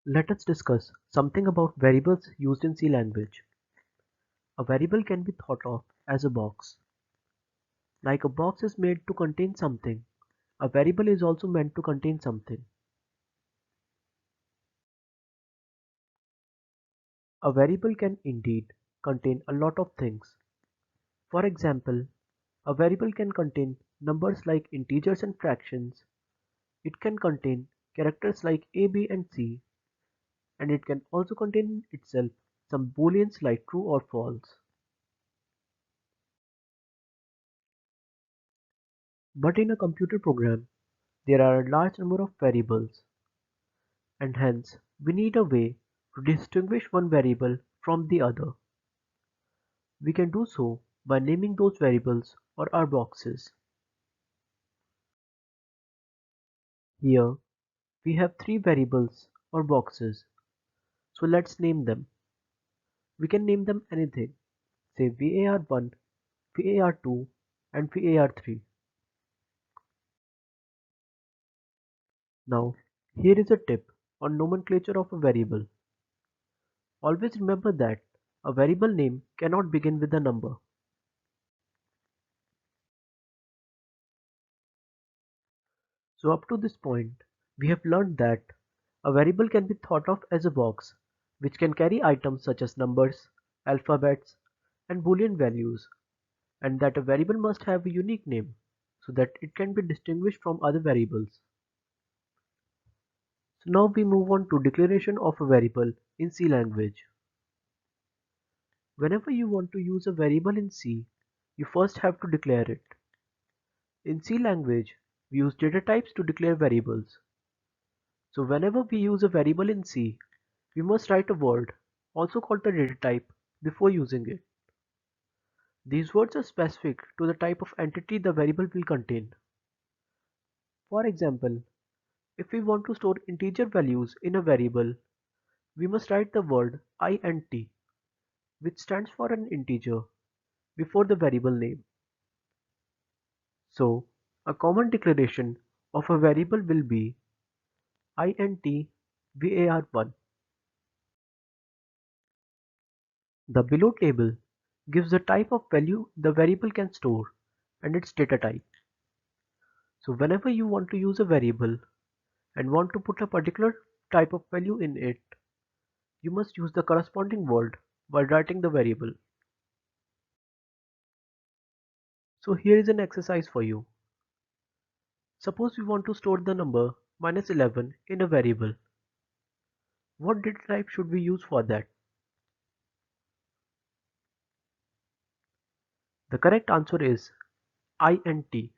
Let us discuss something about variables used in C language. A variable can be thought of as a box. Like a box is made to contain something, a variable is also meant to contain something. A variable can indeed contain a lot of things. For example, a variable can contain numbers like integers and fractions. It can contain characters like A, B, and C, and it can also contain in itself some booleans like true or false. But in a computer program, there are a large number of variables, and hence we need a way to distinguish one variable from the other. We can do so by naming those variables or our boxes. Here we have three variables or boxes, so let's name them. We can name them anything, say var1, var2, and var3. Now, here is a tip on nomenclature of a variable. Always remember that a variable name cannot begin with a number. So up to this point, we have learned that a variable can be thought of as a box, which can carry items such as numbers, alphabets, and boolean values, and that a variable must have a unique name so that it can be distinguished from other variables. So now we move on to declaration of a variable in C language. Whenever you want to use a variable in C, you first have to declare it. In C language, we use data types to declare variables. So whenever we use a variable in C, we must write a word, also called the data type, before using it. These words are specific to the type of entity the variable will contain. For example, if we want to store integer values in a variable, we must write the word int, which stands for an integer, before the variable name. So, a common declaration of a variable will be int var1. The below table gives the type of value the variable can store and its data type. So whenever you want to use a variable and want to put a particular type of value in it, you must use the corresponding word while writing the variable. So here is an exercise for you. Suppose we want to store the number -11 in a variable. What data type should we use for that? The correct answer is int.